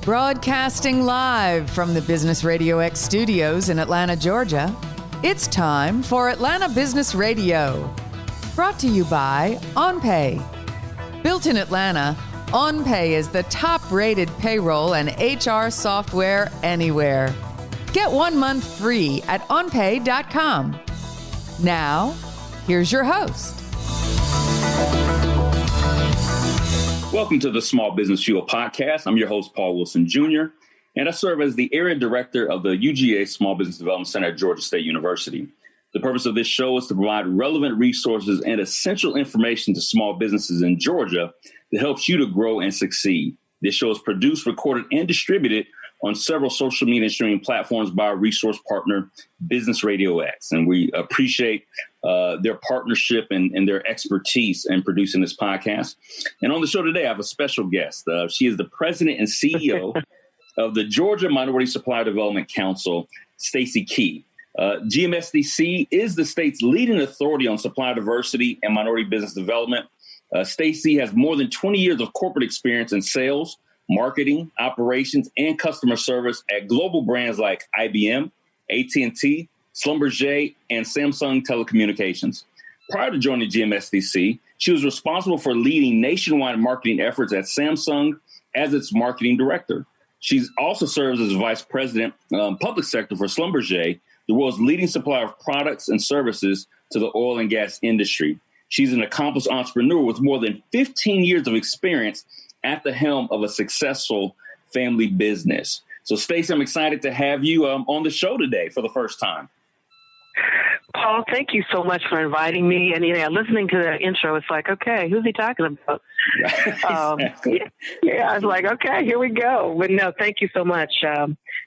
Broadcasting live from the Business RadioX studios in Atlanta, Georgia, it's time for Atlanta Business Radio. Brought to you by OnPay. Built in Atlanta, OnPay is the top-rated payroll and HR software anywhere. Get 1 month free at onpay.com. Now, here's your host. Welcome to the Small Business Fuel podcast. I'm your host, Paul Wilson Jr., and I serve as the area director of the UGA Small Business Development Center at Georgia State University. The purpose of this show is to provide relevant resources and essential information to small businesses in Georgia that helps you to grow and succeed. This show is produced, recorded, and distributed on several social media streaming platforms by our resource partner, Business RadioX. And we appreciate their partnership and their expertise in producing this podcast. And on the show today, I have a special guest. She is the president and CEO of the Georgia Minority Supplier Development Council, Stacey Key. GMSDC is the state's leading authority on supplier diversity and minority business development. Stacey has more than 20 years of corporate experience in sales, marketing, operations, and customer service at global brands like IBM, AT&T, Schlumberger, and Samsung Telecommunications. Prior to joining GMSDC, she was responsible for leading nationwide marketing efforts at Samsung as its marketing director. She also serves as vice president, public sector for Schlumberger, the world's leading supplier of products and services to the oil and gas industry. She's an accomplished entrepreneur with more than 15 years of experience at the helm of a successful family business. So, Stacey, I'm excited to have you on the show today for the first time. Paul, thank you so much for inviting me. And listening to the intro, it's like, okay, who's he talking about? Exactly. I was like, okay, here we go. But no, thank you so much.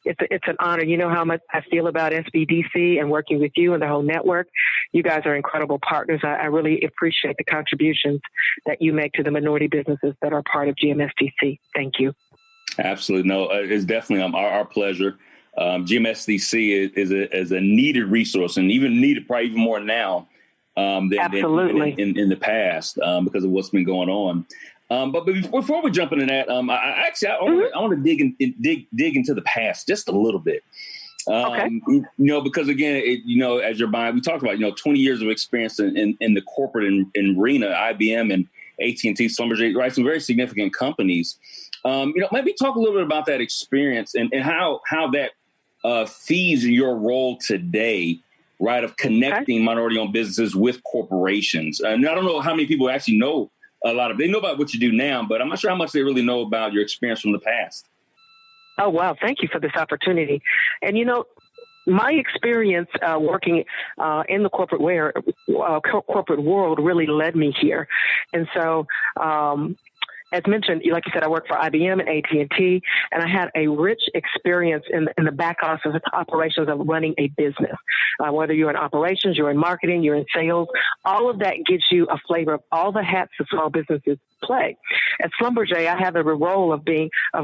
It's an honor. You know how much I feel about SBDC and working with you and the whole network. You guys are incredible partners. I really appreciate the contributions that you make to the minority businesses that are part of GMSDC. Thank you. Absolutely. No, it's definitely our pleasure. GMSDC is a needed resource, and even needed probably even more now than in the past because of what's been going on. But before we jump into that, I want to dig into the past just a little bit. Okay. Because again, as you're buying, we talked about 20 years of experience in the corporate arena, IBM and AT&T, Schlumberger, right? Some very significant companies. Maybe talk a little bit about that experience and how that feeds your role today, right, of connecting minority-owned businesses with corporations. And I don't know how many people actually know they know about what you do now, but I'm not sure how much they really know about your experience from the past. Oh, wow. Thank you for this opportunity. And, my experience working in the corporate world really led me here. And so, as mentioned, like you said, I worked for IBM and AT&T, and I had a rich experience in the back office operations of running a business. Whether you're in operations, you're in marketing, you're in sales, all of that gives you a flavor of all the hats that small businesses play. At Schlumberger, I have the role of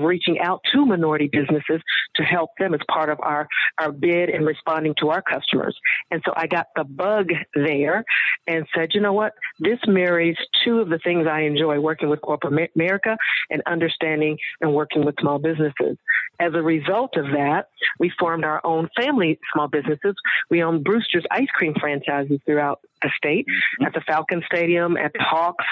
reaching out to minority businesses to help them as part of our bid and responding to our customers. And so I got the bug there and said, you know what, this marries two of the things I enjoy, working with corporate America and understanding and working with small businesses. As a result of that, we formed our own family small businesses. We own Brewster's ice cream franchises throughout the state, at the Falcon Stadium, at the Hawks,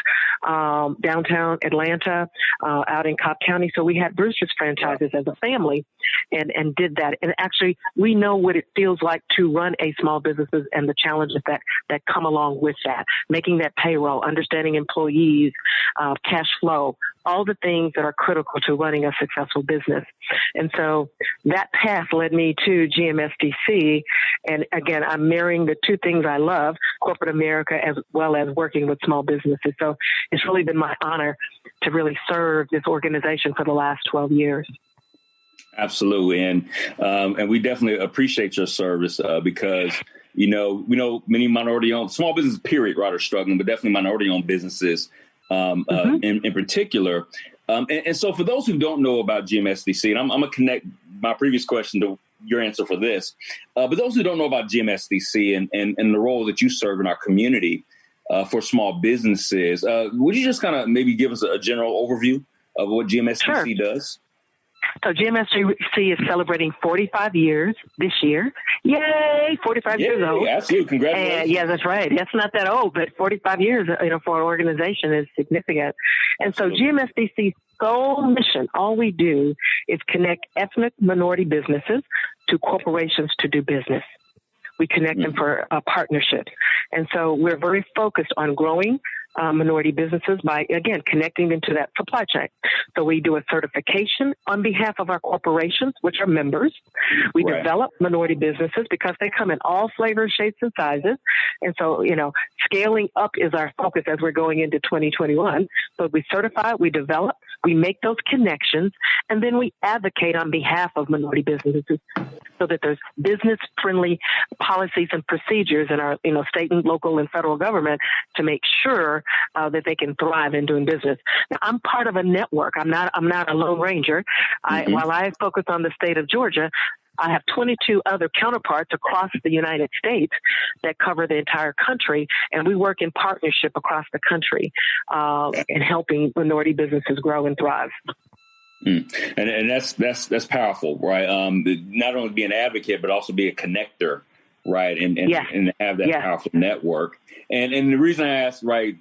downtown Atlanta, out in Cobb County. So we had Brewster's franchises as a family and did that. And actually, we know what it feels like to run a small business and the challenges that come along with that, making that payroll, understanding employees, cash flow, all the things that are critical to running a successful business. And so that path led me to GMSDC. And again, I'm marrying the two things I love, corporate America as well as working with small businesses. So it's really been my honor to really serve this organization for the last 12 years. Absolutely. And we definitely appreciate your service because, we know many minority-owned, small businesses, period, right, are struggling, but definitely minority-owned businesses in particular. And so for those who don't know about GMSDC, and I'm going to connect my previous question to your answer for this, but those who don't know about GMSDC and the role that you serve in our community for small businesses, would you just kind of maybe give us a general overview of what GMSDC does? So GMSDC is celebrating 45 years this year. Yay! 45 years old. Absolutely. Congratulations. Yeah, that's right. That's not that old, but 45 years, for an organization is significant. And so GMSDC's sole mission, all we do is connect ethnic minority businesses to corporations to do business. We connect them for partnerships. And so we're very focused on growing minority businesses by, again, connecting them to that supply chain. So we do a certification on behalf of our corporations, which are members. We develop minority businesses because they come in all flavors, shapes, and sizes. And so, scaling up is our focus as we're going into 2021. So we certify, we develop, we make those connections, and then we advocate on behalf of minority businesses so that there's business-friendly policies and procedures in our, state and local and federal government to make sure that they can thrive in doing business. Now, I'm part of a network. I'm not a lone ranger. While I focus on the state of Georgia, I have 22 other counterparts across the United States that cover the entire country, and we work in partnership across the country in helping minority businesses grow and thrive. And that's powerful, right? Not only be an advocate, but also be a connector, right? And have that powerful network. And the reason I asked, right,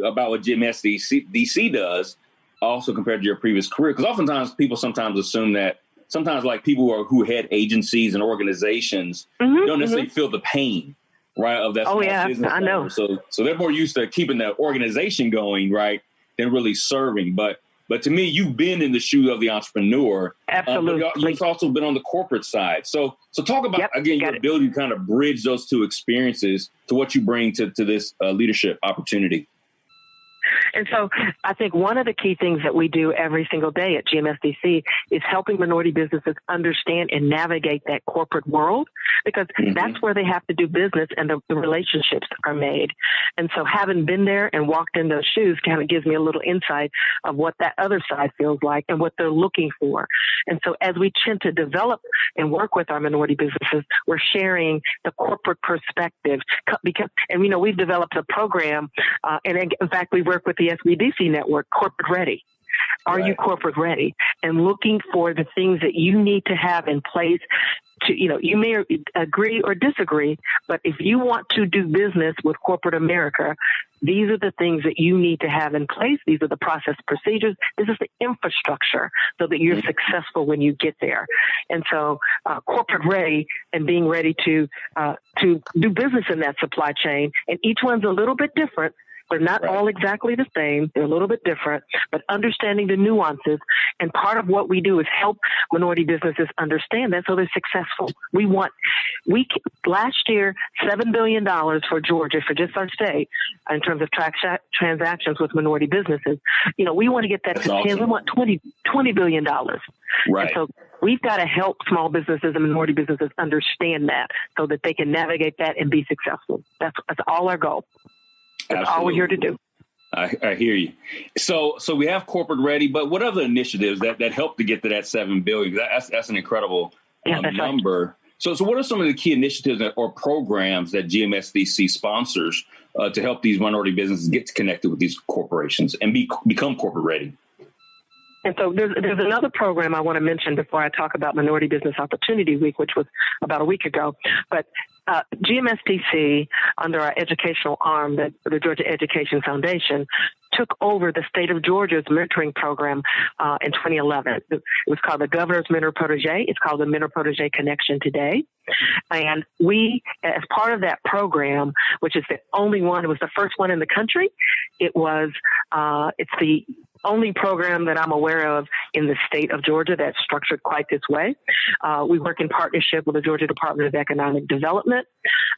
about what GMSDC does, also compared to your previous career, because oftentimes people sometimes assume that sometimes like people who head agencies and organizations don't necessarily feel the pain, right, of that small business. I know. So they're more used to keeping the organization going, right, than really serving. But to me, you've been in the shoes of the entrepreneur. Absolutely. But you've also been on the corporate side. So talk about, again, your ability to kind of bridge those two experiences to what you bring to this leadership opportunity. And so I think one of the key things that we do every single day at GMSDC is helping minority businesses understand and navigate that corporate world, because that's where they have to do business and the relationships are made. And so having been there and walked in those shoes kind of gives me a little insight of what that other side feels like and what they're looking for. And so as we tend to develop and work with our minority businesses, we're sharing the corporate perspective and we've developed a program and in fact, we work with the MCDC Network, Corporate Ready. Are you corporate ready? And looking for the things that you need to have in place to, you may agree or disagree, but if you want to do business with corporate America, these are the things that you need to have in place. These are the process procedures. This is the infrastructure so that you're successful when you get there. And so corporate ready and being ready to do business in that supply chain. And each one's a little bit different. They're not all exactly the same. They're a little bit different, but understanding the nuances. And part of what we do is help minority businesses understand that so they're successful. Last year, $7 billion for Georgia, for just our state, in terms of transactions with minority businesses. We want to get that to 10. Awesome. We want $20 billion. Right. And so we've got to help small businesses and minority businesses understand that so that they can navigate that and be successful. That's all our goal. That's all we're here to do. I hear you. So we have corporate ready, but what other initiatives that help to get to that $7 billion? That's an incredible number. Right. So what are some of the key initiatives or programs that GMSDC sponsors to help these minority businesses get connected with these corporations and become corporate ready? And so there's another program I want to mention before I talk about Minority Business Opportunity Week, which was about a week ago. But GMSDC, under our educational arm, the Georgia Education Foundation, took over the state of Georgia's mentoring program in 2011. It was called the Governor's Mentor Protege. It's called the Mentor Protege Connection today. And we, as part of that program, which is the only one, it was the first one in the country. It's the only program that I'm aware of in the state of Georgia that's structured quite this way. We work in partnership with the Georgia Department of Economic Development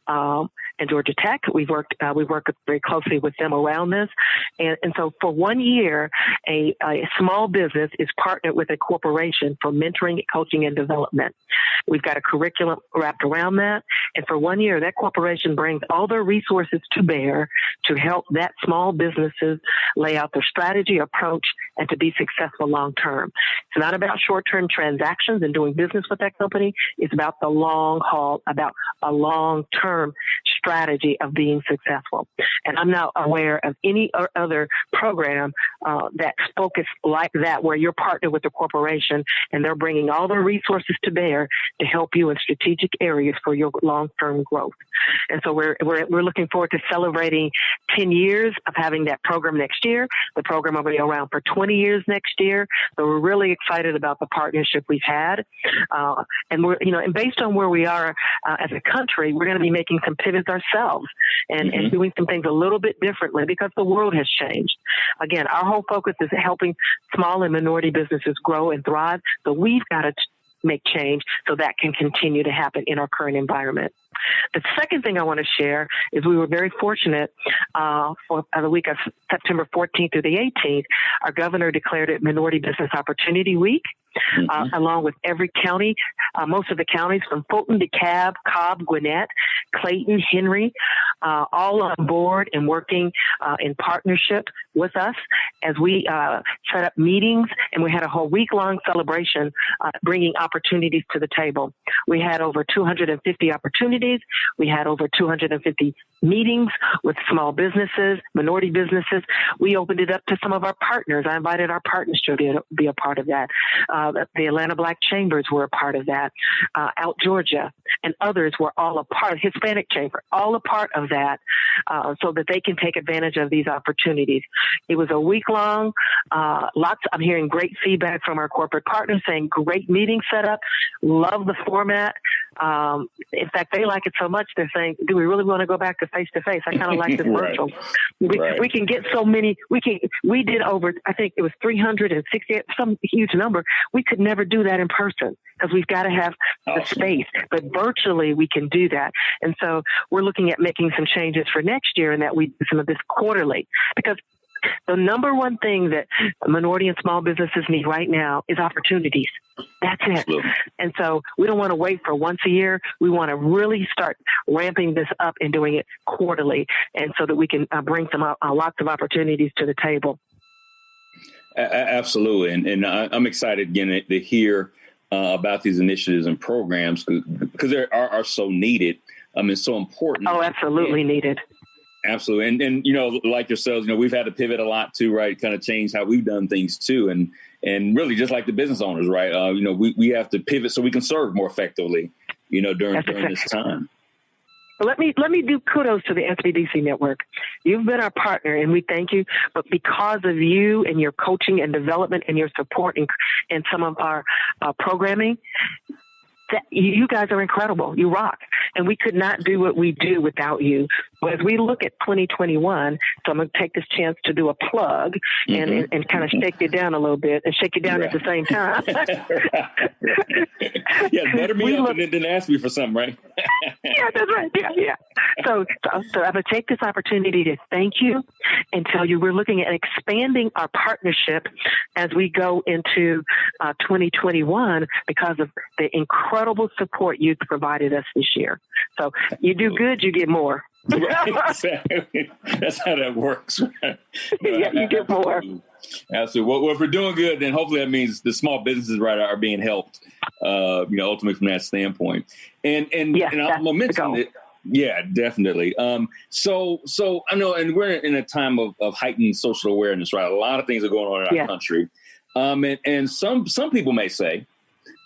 and Georgia Tech. We work very closely with them around this. And so for 1 year, a small business is partnered with a corporation for mentoring, coaching, and development. We've got a curriculum wrapped around that. And for 1 year, that corporation brings all their resources to bear to help that small businesses lay out their strategy, approach, and to be successful long term. It's not about short-term transactions and doing business with that company. It's about the long haul, about a long-term strategy of being successful. And I'm not aware of any other program that's focused like that, where you're partnered with a corporation and they're bringing all their resources to bear to help you in strategic areas for your long-term growth. And so we're looking forward to celebrating 10 years of having that program next year. The program will be around for 20 years next year. So we're really excited about the partnership we've had. And we're, and based on where we are as a country, we're going to be making some pivots ourselves and doing some things a little bit differently because the world has changed. Again, our whole focus is helping small and minority businesses grow and thrive. So we've got to make change so that can continue to happen in our current environment. The second thing I want to share is we were very fortunate for the week of September 14th through the 18th, our governor declared it Minority Business Opportunity Week, along with every county, most of the counties from Fulton, DeKalb, Cobb, Gwinnett, Clayton, Henry, all on board and working in partnership with us as we set up meetings, and we had a whole week-long celebration bringing opportunities to the table. We had over 250 opportunities. We had over 250 meetings with small businesses, minority businesses. We opened it up to some of our partners. I invited our partners to be a part of that. The Atlanta Black Chambers were a part of that. Out Georgia and others were all a part, Hispanic Chamber, all a part of that so that they can take advantage of these opportunities. It was a week long. I'm hearing great feedback from our corporate partners saying great meeting setup, love the format. In fact, they like it so much, they're saying, do we really want to go back to face-to-face? I kind of like this virtual. We can get so many. We did over, I think it was 360, some huge number. We could never do that in person because we've got to have the space. But virtually, we can do that. And so we're looking at making some changes for next year and that we do some of this quarterly, because the number one thing that minority and small businesses need right now is opportunities. That's it. Absolutely. And so we don't want to wait for once a year. We want to really start ramping this up and doing it quarterly, and so that we can bring some lots of opportunities to the table. Absolutely. And I'm excited again to hear about these initiatives and programs because they are so needed. It's so important. Oh, absolutely needed. Absolutely. And like yourselves, we've had to pivot a lot too, right? Kind of change how we've done things too. And really just like the business owners, right? We have to pivot so we can serve more effectively, during this time. Let me do kudos to the MCDC Network. You've been our partner and we thank you, but because of you and your coaching and development and your support and some of our programming, you guys are incredible. You rock. And we could not do what we do without you. As we look at 2021, so I'm going to take this chance to do a plug and kind of shake you down a little bit and shake you down at the same time. Yeah, butter me up and then ask me for something, right? Yeah, that's right. Yeah. So I'm going to take this opportunity to thank you and tell you we're looking at expanding our partnership as we go into 2021 because of the incredible support you've provided us this year. So you do good, you get more. Right, exactly. That's how that works. Right? Yeah, you get more. Absolutely. Well, if we're doing good, then hopefully that means the small businesses, right, are being helped. Ultimately from that standpoint. And I'm gonna mention it. Yeah, definitely. So I know, and we're in a time of heightened social awareness, right? A lot of things are going on in our country. And some people may say,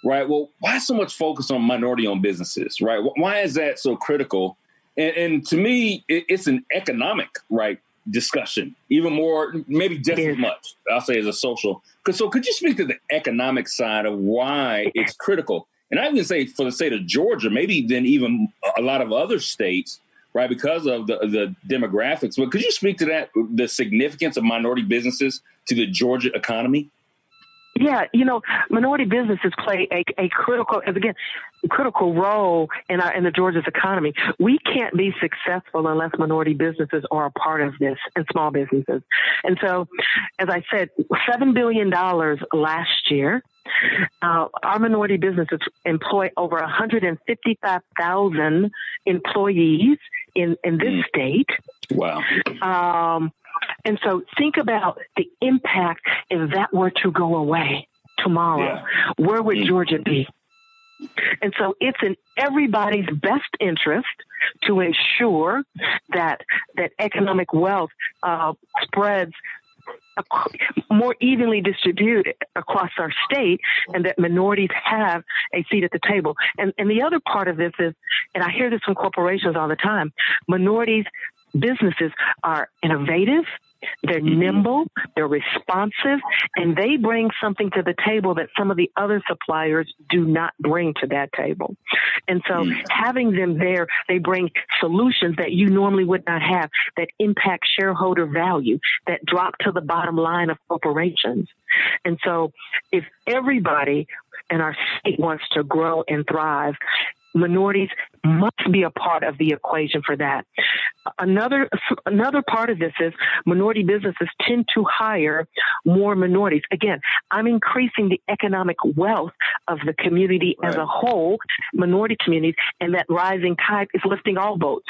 right, well, why so much focus on minority-owned businesses, right? Why is that so critical? And to me, it's an economic, right, discussion, even more, maybe just as much, I'll say, as a social. So could you speak to the economic side of why it's critical? And I would say for the state of Georgia, maybe then even a lot of other states, right, because of the demographics. But could you speak to that, the significance of minority businesses to the Georgia economy? Yeah, minority businesses play a critical role in the Georgia's economy. We can't be successful unless minority businesses are a part of this and small businesses. And so, as I said, $7 billion last year. Our minority businesses employ over 155,000 employees in this state. Wow. And so think about the impact if that were to go away tomorrow, where would Georgia be? And so it's in everybody's best interest to ensure that economic wealth spreads more evenly distributed across our state, and that minorities have a seat at the table. And the other part of this is, and I hear this from corporations all the time, minorities, businesses are innovative, they're nimble, they're responsive, and they bring something to the table that some of the other suppliers do not bring to that table. And so having them there, they bring solutions that you normally would not have, that impact shareholder value, that drop to the bottom line of corporations. And so if everybody in our state wants to grow and thrive, minorities must be a part of the equation for that. Another part of this is minority businesses tend to hire more minorities. Again, I'm increasing the economic wealth of the community as a whole, minority communities, and that rising tide is lifting all boats.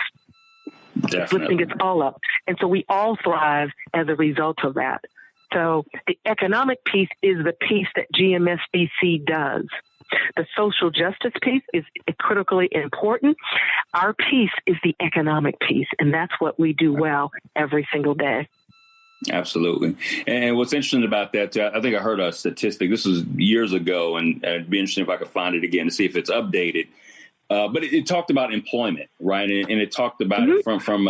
Definitely. It's lifting us all up. And so we all thrive as a result of that. So the economic piece is the piece that GMSDC does. The social justice piece is critically important. Our piece is the economic piece, and that's what we do well every single day. Absolutely. And what's interesting about that, I think I heard a statistic, this was years ago, and it'd be interesting if I could find it again to see if it's updated. But it talked about employment, right? And it talked about it from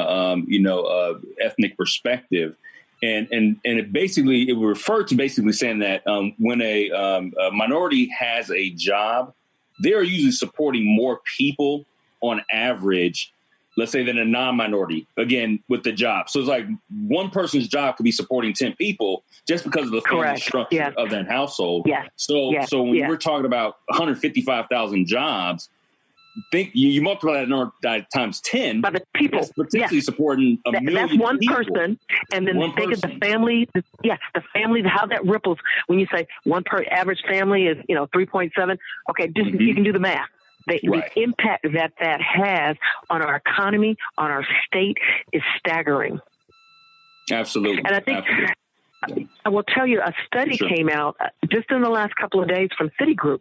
ethnic perspective. And it referred to basically saying that when a minority has a job, they're usually supporting more people on average, let's say, than a non-minority, again, with the job. So it's like one person's job could be supporting 10 people just because of the family structure of that household. So when we're talking about 155,000 jobs, think you multiply that number times 10 by the people, that's potentially supporting a million. That's one people. person, and then think of the family. The family, how that ripples. When you say one per average family is 3.7. Okay, you can do the math. The impact that has on our economy, on our state, is staggering. Absolutely, and I think. I will tell you, a study came out just in the last couple of days from Citigroup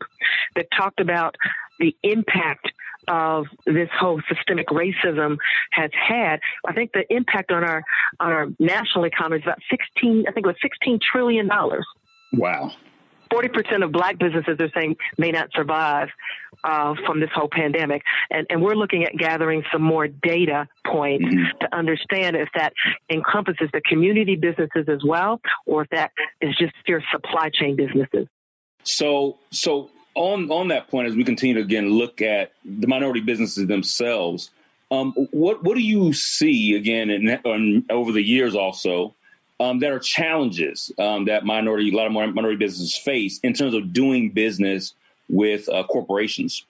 that talked about the impact of this whole systemic racism has had. I think the impact on our national economy is about $16 trillion. Wow. 40% of Black businesses are saying may not survive from this whole pandemic. And we're looking at gathering some more data points to understand if that encompasses the community businesses as well, or if that is just your supply chain businesses. So on that point, as we continue to, again, look at the minority businesses themselves, what do you see, again, over the years also, that are challenges that a lot of minority businesses face in terms of doing business with corporations?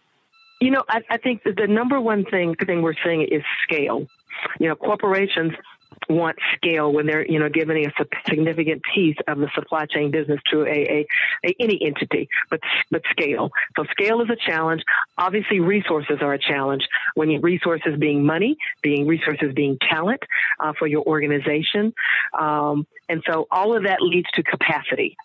I think that the number one thing we're seeing is scale. Corporations want scale when they're, giving a significant piece of the supply chain business to any entity, but scale. So scale is a challenge. Obviously, resources are a challenge. When resources being money, resources being talent for your organization. And so all of that leads to capacity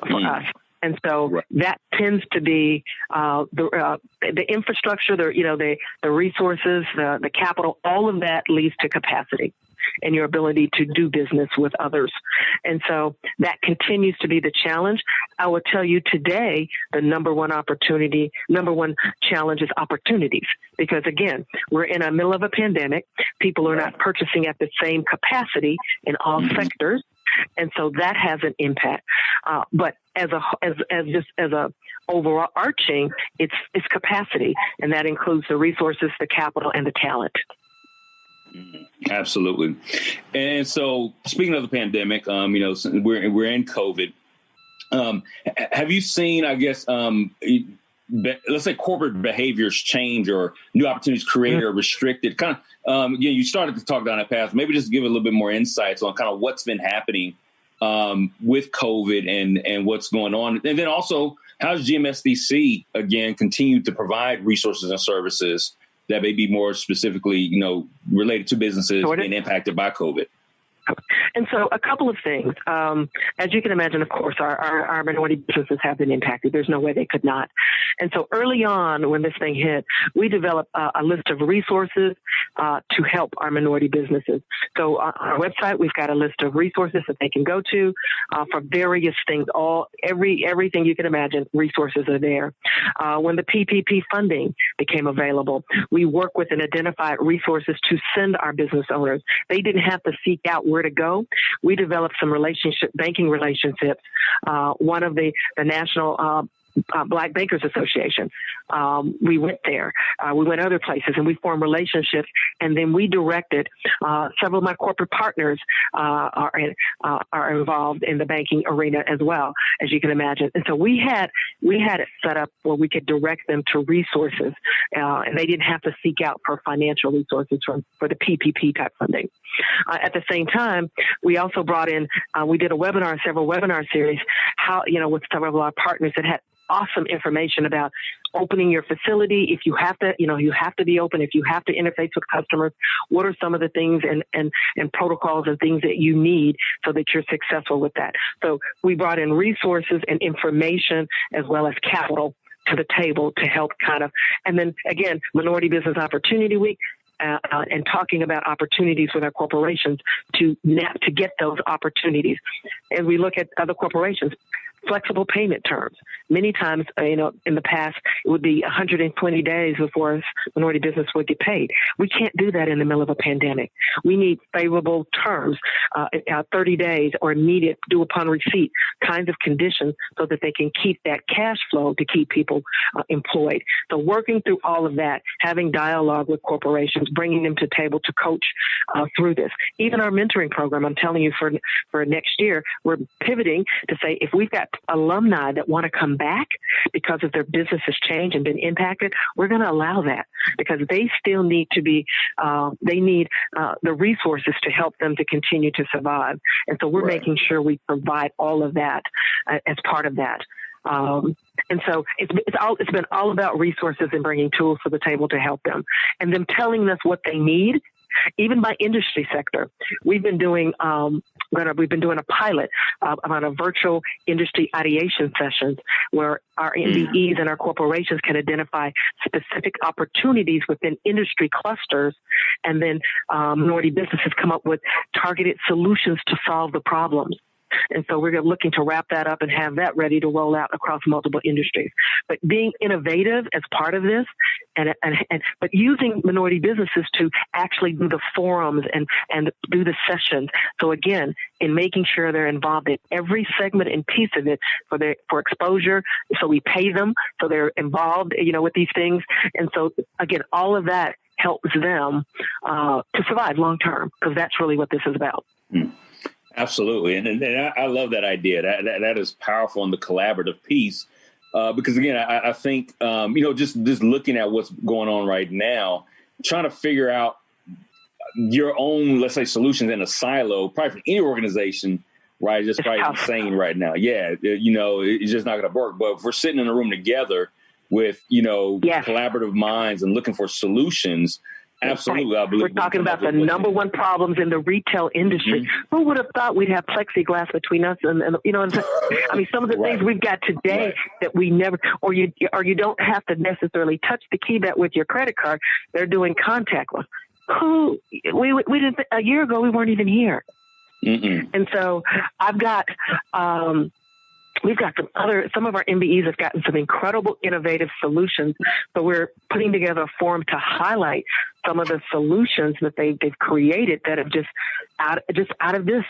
for us. And so that tends to be the infrastructure, the resources, the capital, all of that leads to capacity and your ability to do business with others. And so that continues to be the challenge. I will tell you today, the number one challenge is opportunities. Because again, we're in the middle of a pandemic. People are not purchasing at the same capacity in all sectors. And so that has an impact. But as a overarching, it's capacity, and that includes the resources, the capital, and the talent. Absolutely. And so, speaking of the pandemic, we're in COVID. Have you seen, I guess, let's say corporate behaviors change or new opportunities created or restricted? Kind of, you started to talk down that path. Maybe just give a little bit more insights on kind of what's been happening with COVID and what's going on. And then also, how does GMSDC, again, continue to provide resources and services that may be more specifically, related to businesses being impacted by COVID? And so a couple of things. As you can imagine, of course, our minority businesses have been impacted. There's no way they could not. And so early on when this thing hit, we developed a list of resources to help our minority businesses. So on our website, we've got a list of resources that they can go to for various things. Everything you can imagine, resources are there. When the PPP funding became available, we work with and identified resources to send our business owners. They didn't have to seek out where to go. We developed some banking relationships. One of the National Black Bankers Association. We went there. We went other places, and we formed relationships. And then we directed several of my corporate partners are involved in the banking arena as well, as you can imagine. And so we had it set up where we could direct them to resources, and they didn't have to seek out for financial resources for the PPP type funding. At the same time, we also brought in. We did several webinar series. With some of our partners that had awesome information about opening your facility. If you have to, you have to be open. If you have to interface with customers, what are some of the things and protocols and things that you need so that you're successful with that? So we brought in resources and information as well as capital to the table to help and then again, Minority Business Opportunity Week. And talking about opportunities with our corporations to get those opportunities. And we look at other corporations, flexible payment terms. Many times, in the past, it would be 120 days before a minority business would get paid. We can't do that in the middle of a pandemic. We need favorable terms, 30 days or immediate due upon receipt kinds of conditions so that they can keep that cash flow to keep people employed. So working through all of that, having dialogue with corporations, bringing them to table to coach through this. Even our mentoring program, I'm telling you, for next year, we're pivoting to say if we've got alumni that want to come back because of their business has changed and been impacted, we're going to allow that because they still need to be, they need the resources to help them to continue to survive. And so we're making sure we provide all of that as part of that. And so it's been all about resources and bringing tools to the table to help them and them telling us what they need. Even by industry sector, we've been doing a pilot on a virtual industry ideation sessions where our MBEs and our corporations can identify specific opportunities within industry clusters, and then minority businesses come up with targeted solutions to solve the problems. And so we're looking to wrap that up and have that ready to roll out across multiple industries. But being innovative as part of this, but using minority businesses to actually do the forums and do the sessions. So again, in making sure they're involved in every segment and piece of it for exposure. So we pay them, so they're involved, with these things. And so again, all of that helps them to survive long term, because that's really what this is about. Absolutely. And I love that idea. That is powerful in the collaborative piece, because, again, I think, just looking at what's going on right now, trying to figure out your own, let's say, solutions in a silo, probably for any organization, right, just probably insane right now. Yeah, it's just not going to work. But if we're sitting in a room together with, collaborative minds and looking for solutions, absolutely. I believe we're talking about the number one problems in the retail industry. Mm-hmm. Who would have thought we'd have plexiglass between us and I mean, some of the things we've got today that we never, or you don't have to necessarily touch the key bet with your credit card. They're doing contactless. We didn't, a year ago, we weren't even here. Mm-mm. And so I've got, we've got some of our MBEs have gotten some incredible innovative solutions. So we're putting together a forum to highlight some of the solutions that they've created that have just out of this,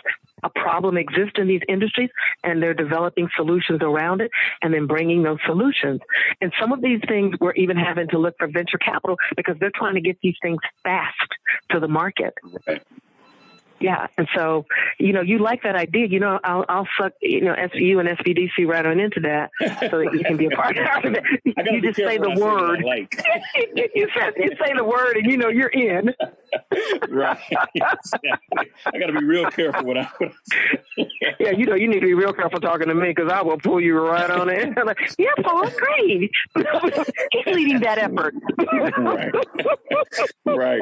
a problem exists in these industries, and they're developing solutions around it and then bringing those solutions. And some of these things we're even having to look for venture capital because they're trying to get these things fast to the market. Right. Yeah. And so, you like that idea, I'll suck, SVU and SBDC right on into that so that you can be a part of it. You just say the word. You say the word and you're in. Right. Exactly. I got to be real careful what I say. Yeah, you need to be real careful talking to me because I will pull you right on it. I'm like, yeah, Paul, great. He's leading that effort. Right.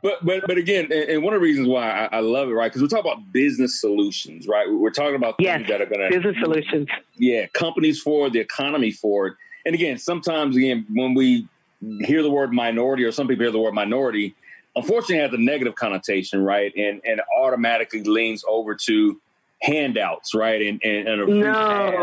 But again, and one of the reasons why I love it, right? Because we're talking about business solutions, right? We're talking about things that are going to business solutions. Yeah, companies forward, the economy forward. And again, sometimes when we hear the word minority, or some people hear the word minority, unfortunately, it has a negative connotation, right? And automatically leans over to handouts, right? And a free pass.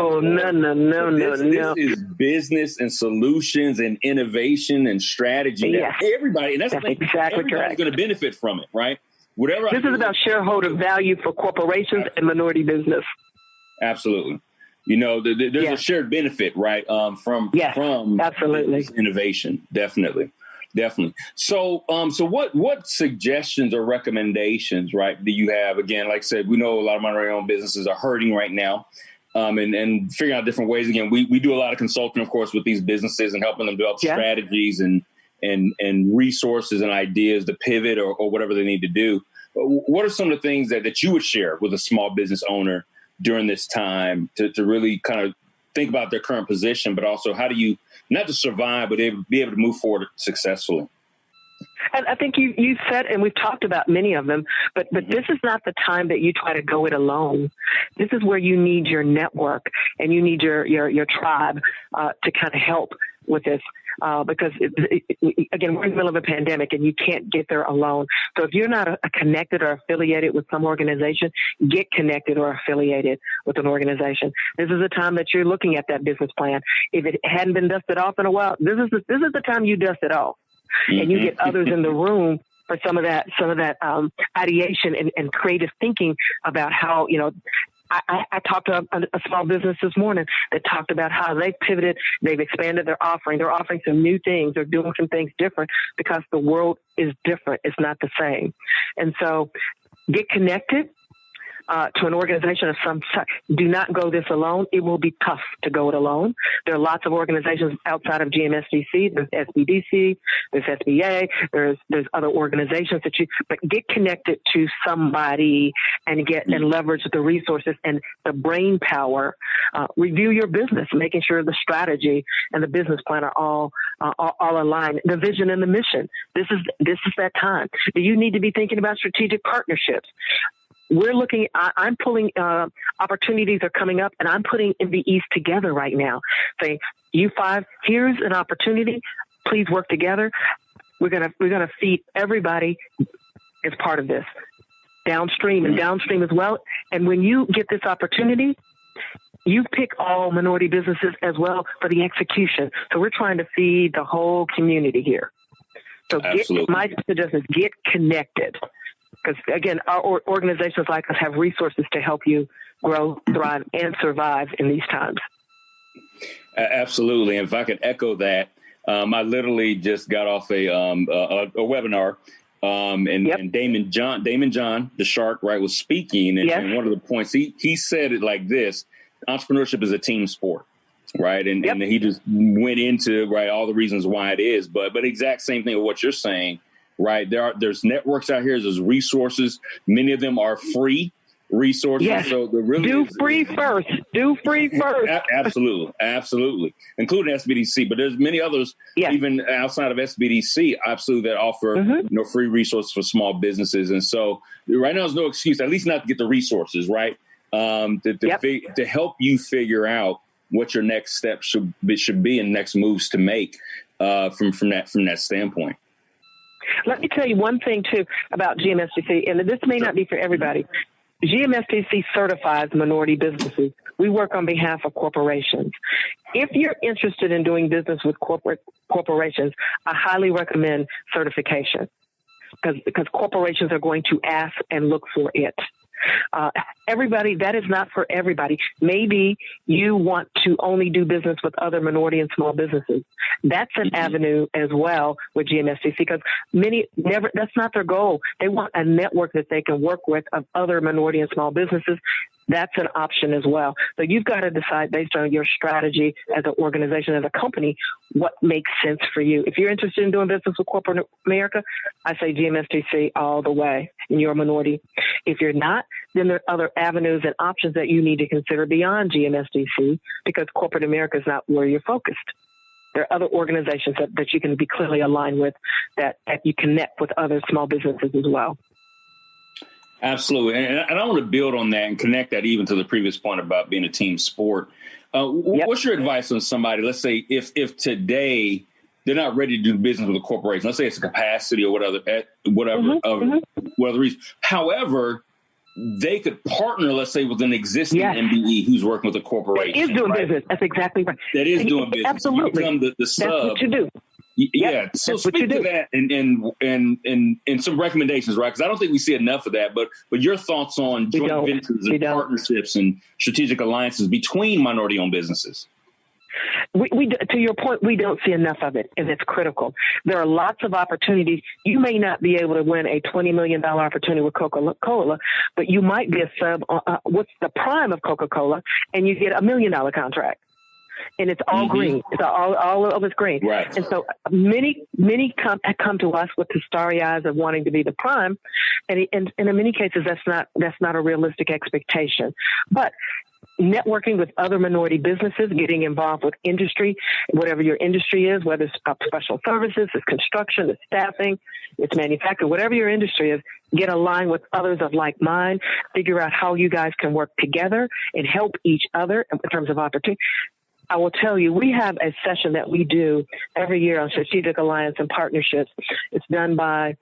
This is business and solutions and innovation and strategy that everybody, and that's exactly everybody's going to benefit from it, right? Whatever. This is about shareholder value for corporations and minority business. Absolutely. There's a shared benefit, right? From absolutely innovation, definitely. So, what suggestions or recommendations, right, do you have? Again, like I said, we know a lot of minority-owned businesses are hurting right now, and figuring out different ways. Again, we do a lot of consulting, of course, with these businesses and helping them develop strategies and resources and ideas to pivot or whatever they need to do. What are some of the things that you would share with a small business owner during this time to really kind of think about their current position, but also how do you not just survive, but be able to move forward successfully? And I think you said, and we've talked about many of them, but this is not the time that you try to go it alone. This is where you need your network and you need your tribe to kind of help with this. Because, again, we're in the middle of a pandemic and you can't get there alone. So if you're not connected or affiliated with some organization, get connected or affiliated with an organization. This is the time that you're looking at that business plan. If it hadn't been dusted off in a while, this is the time you dust it off. And you get others in the room for some of that ideation and creative thinking about how, I talked to a small business this morning that talked about how they've pivoted, they've expanded their offering. They're offering some new things. They're doing some things different because the world is different. It's not the same. And so get connected to an organization of some type. Do not go this alone. It will be tough to go it alone. There are lots of organizations outside of GMSDC. There's SBDC, there's SBA, there's other organizations but get connected to somebody and and leverage the resources and the brain power. Review your business, making sure the strategy and the business plan are all aligned. The vision and the mission. This is that time. You need to be thinking about strategic partnerships. We're looking, I'm pulling, opportunities are coming up and I'm putting MBEs together right now. Saying, you five, here's an opportunity. Please work together. We're going to feed everybody as part of this. Downstream as well. And when you get this opportunity, you pick all minority businesses as well for the execution. So we're trying to feed the whole community here. So my suggestion is get connected. Because, again, our organizations like us have resources to help you grow, thrive, and survive in these times. Absolutely. And if I could echo that, I literally just got off a webinar, and Damon John, the shark, right, was speaking. And one of the points, he said it like this: entrepreneurship is a team sport. Right. And he just went into all the reasons why it is. But exact same thing with what you're saying. Right. There's networks out here. There's resources. Many of them are free resources. Yes. So do free first. Absolutely. Including SBDC. But there's many others, even outside of SBDC, absolutely, that offer free resources for small businesses. And so right now, there's no excuse, at least not to get the resources, right, to help you figure out what your next step should be and next moves to make from that standpoint. Let me tell you one thing, too, about GMSDC, and this may not be for everybody. GMSDC certifies minority businesses. We work on behalf of corporations. If you're interested in doing business with corporations, I highly recommend certification because corporations are going to ask and look for it. Everybody, that is not for everybody. Maybe you want to only do business with other minority and small businesses. That's an avenue as well with GMSDC because that's not their goal. They want a network that they can work with of other minority and small businesses That's an option as well. So you've got to decide based on your strategy as an organization, as a company, what makes sense for you. If you're interested in doing business with corporate America, I say GMSDC all the way, and you're a minority. If you're not, then there are other avenues and options that you need to consider beyond GMSDC, because corporate America is not where you're focused. There are other organizations that you can be clearly aligned with, that you connect with other small businesses as well. Absolutely. And I want to build on that and connect that even to the previous point about being a team sport. What's your advice on somebody, let's say, if today they're not ready to do business with a corporation, let's say it's a capacity or whatever reason. However, they could partner, let's say, with an existing MBE who's working with a corporation. It is doing business. That's exactly right. That is doing business. Absolutely. You become the sub. That's what you do. Yeah. So speak to that and some recommendations, right? Because I don't think we see enough of that. But your thoughts on joint ventures and partnerships and strategic alliances between minority-owned businesses. We, to your point, we don't see enough of it, and it's critical. There are lots of opportunities. You may not be able to win a $20 million opportunity with Coca-Cola, but you might be a sub with the prime of Coca-Cola, and you get $1 million contract. And it's all green. It's all of it's green. Right. And so many come to us with the starry eyes of wanting to be the prime, and in many cases that's not a realistic expectation. But networking with other minority businesses, getting involved with industry, whatever your industry is, whether it's professional services, it's construction, it's staffing, it's manufacturing, whatever your industry is, get aligned with others of like mind, figure out how you guys can work together and help each other in terms of opportunity. I will tell you, we have a session that we do every year on strategic alliance and partnerships. It's done by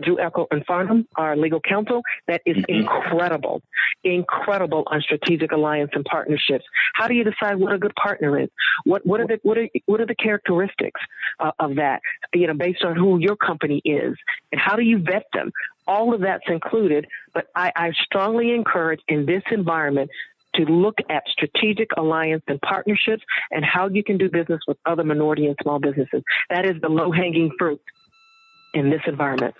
Drew Eckel and Farnham, our legal counsel. That is incredible on strategic alliance and partnerships. How do you decide what a good partner is? What are the characteristics of that? Based on who your company is, and how do you vet them? All of that's included. But I strongly encourage in this environment to look at strategic alliance and partnerships and how you can do business with other minority and small businesses. That is the low-hanging fruit in this environment.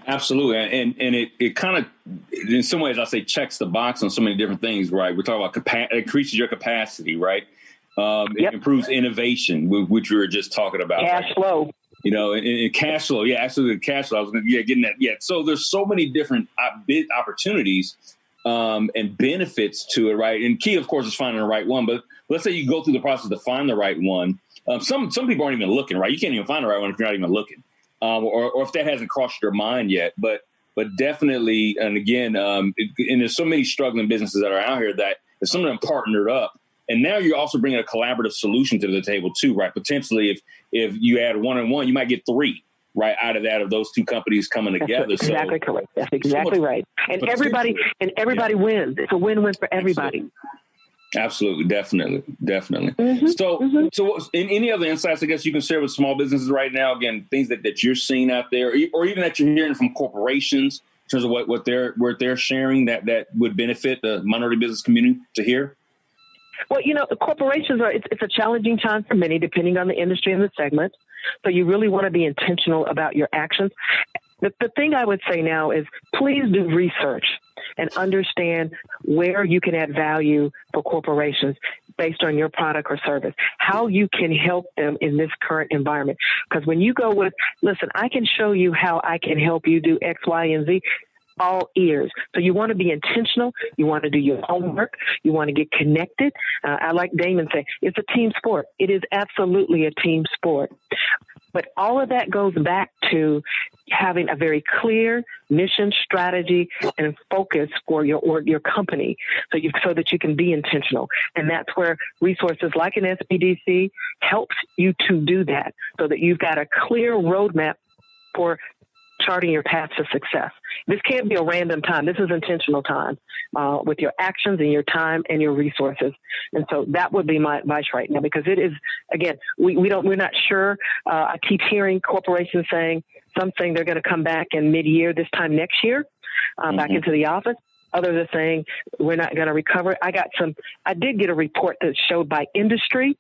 Absolutely. And it kind of, in some ways, I say checks the box on so many different things, right? We're talking about it increases your capacity, right? It improves innovation, which we were just talking about. Cash flow. And cash flow. Yeah, absolutely. Cash flow. I was getting that. Yeah. So there's so many different big opportunities and benefits to it, right? And key, of course, is finding the right one. But let's say you go through the process to find the right one. Some people aren't even looking, right? You can't even find the right one if you're not even looking, or if that hasn't crossed your mind yet. But definitely, and again, and there's so many struggling businesses that are out here that some of them partnered up, and now you're also bringing a collaborative solution to the table too, right? Potentially, if you add 1 and 1, you might get 3. Right out of that, of those two companies coming together. That's exactly correct. That's exactly right. And everybody wins. It's a win-win for everybody. Absolutely. Definitely. So in any other insights, I guess you can share with small businesses right now, again, things that you're seeing out there, or even that you're hearing from corporations in terms of what they're sharing that would benefit the minority business community to hear? Well, the corporations it's a challenging time for many, depending on the industry and the segment. So you really want to be intentional about your actions. The thing I would say now is please do research and understand where you can add value for corporations based on your product or service, how you can help them in this current environment. Because when you go with, listen, I can show you how I can help you do X, Y, and Z, all ears. So you want to be intentional. You want to do your homework. You want to get connected. I like Damon say, it's a team sport. It is absolutely a team sport. But all of that goes back to having a very clear mission, strategy, and focus for your company, so that you can be intentional. And that's where resources like an SBDC helps you to do that, so that you've got a clear roadmap for charting your path to success. This can't be a random time. This is intentional time with your actions and your time and your resources. And so that would be my advice right now, because it is, again, we're not sure. I keep hearing corporations saying they're going to come back in mid-year this time next year, back into the office. Others are saying we're not going to recover. I did get a report that showed by industry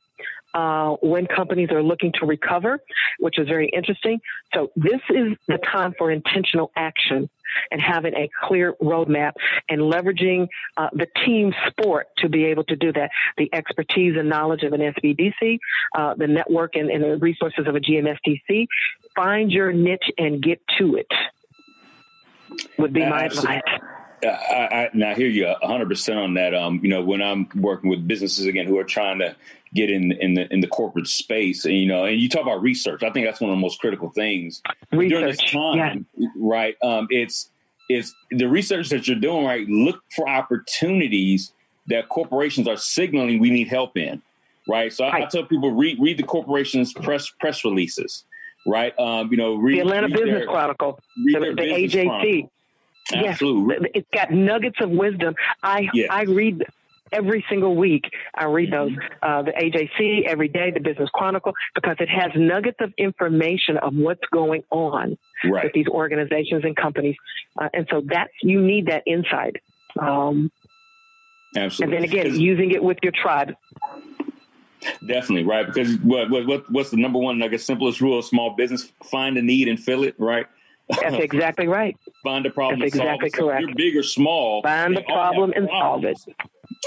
when companies are looking to recover, which is very interesting. So this is the time for intentional action and having a clear roadmap and leveraging the team sport to be able to do that. The expertise and knowledge of an SBDC, the network and the resources of a GMSDC. Find your niche and get to it would be my advice. I hear you 100% on that. When I'm working with businesses again who are trying to get in the corporate space, and you talk about research. I think that's one of the most critical things during this time, right? It's the research that you're doing, right? Look for opportunities that corporations are signaling we need help in, right? So I tell people read the corporation's press releases, right? Read the Atlanta Business Chronicle, the AJC. Chronicle. Absolutely. Yes, it's got nuggets of wisdom. I read every single week. I read those, the AJC every day, the Business Chronicle, because it has nuggets of information of what's going on with these organizations and companies. And so you need that insight. Absolutely. And then again, using it with your tribe. Definitely, right? Because what's the number one, simplest rule of small business? Find a need and fill it, right? That's exactly right. Find a problem. That's exactly correct. So if you're big or small, find the problem and solve it.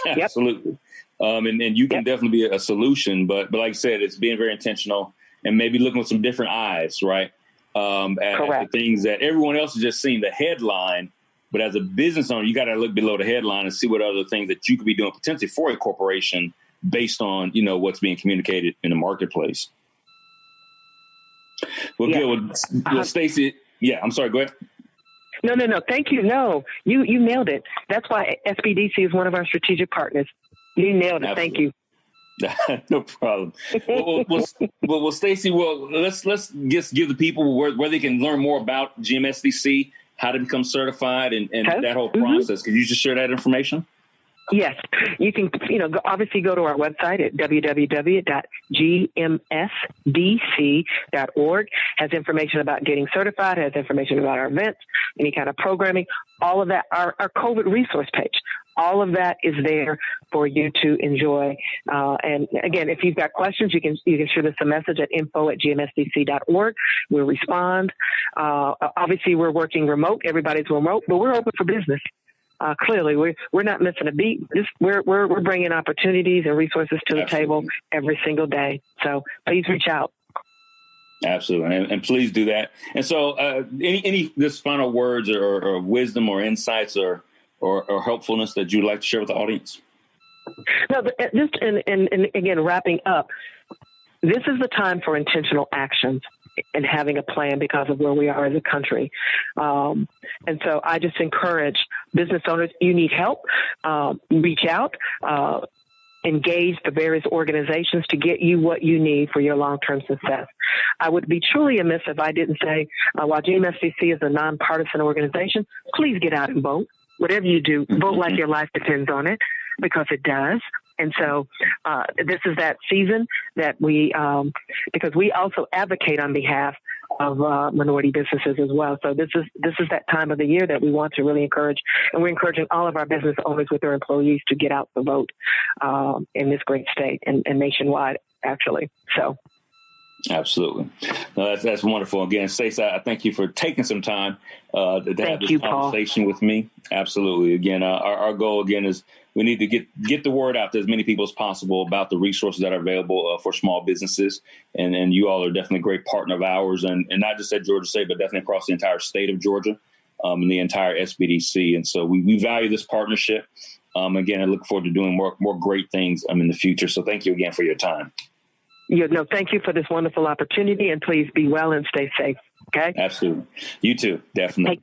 Absolutely. And you can definitely be a solution, but like I said, it's being very intentional and maybe looking with some different eyes, right? At the things that everyone else is just seeing the headline, but as a business owner, you got to look below the headline and see what other things that you could be doing potentially for a corporation based on, what's being communicated in the marketplace. Well, good. Well, Stacey, I'm sorry, go ahead. No. Thank you. No, you nailed it. That's why SBDC is one of our strategic partners. You nailed it. Absolutely. Thank you. No problem. Well, Stacey, let's just give the people where they can learn more about GMSDC, how to become certified, and that whole process. Could you just share that information? Yes, you can, obviously go to our website at www.gmsdc.org. Has information about getting certified, has information about our events, any kind of programming, all of that, our COVID resource page. All of that is there for you to enjoy. And again, if you've got questions, you can shoot us a message at info@gmsdc.org. We'll respond. Obviously, we're working remote. Everybody's remote, but we're open for business. Clearly, we're not missing a beat. We're bringing opportunities and resources to the table every single day. So please reach out. Absolutely, and please do that. And so, any just final words or wisdom or insights or helpfulness that you'd like to share with the audience? No, just and again, wrapping up. This is the time for intentional actions and having a plan because of where we are as a country. And so I just encourage business owners, you need help, reach out, engage the various organizations to get you what you need for your long-term success. I would be truly amiss if I didn't say, while GMSDC is a nonpartisan organization, please get out and vote. Whatever you do, vote like your life depends on it, because it does. And so this is that season that because we also advocate on behalf of minority businesses as well. So this is that time of the year that we want to really encourage, and we're encouraging all of our business owners with their employees to get out the vote in this great state and nationwide, actually. So. Absolutely. No, that's wonderful. Again, Stacey, I thank you for taking some time to have this conversation with me. Absolutely. Again, our goal again is we need to get the word out to as many people as possible about the resources that are available for small businesses. And you all are definitely a great partner of ours, and not just at Georgia State, but definitely across the entire state of Georgia and the entire SBDC. And so we value this partnership. Again, I look forward to doing more great things in the future. So thank you again for your time. Thank you for this wonderful opportunity, and please be well and stay safe. Okay? Absolutely. You too. Definitely.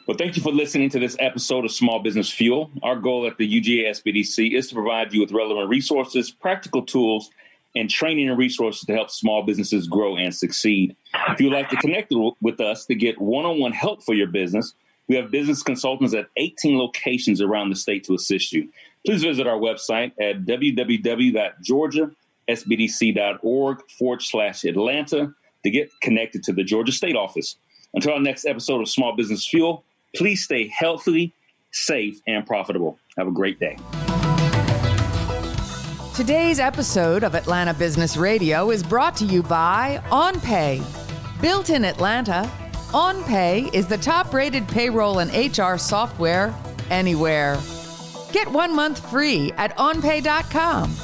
Well, thank you for listening to this episode of Small Business Fuel. Our goal at the UGA SBDC is to provide you with relevant resources, practical tools, and training and resources to help small businesses grow and succeed. If you'd like to connect with us to get one-on-one help for your business, we have business consultants at 18 locations around the state to assist you. Please visit our website at www.georgiasbdc.org/Atlanta to get connected to the Georgia State office. Until our next episode of Small Business Fuel, please stay healthy, safe, and profitable. Have a great day. Today's episode of Atlanta Business Radio is brought to you by OnPay. Built in Atlanta, OnPay is the top-rated payroll and HR software anywhere. Get 1 month free at onpay.com.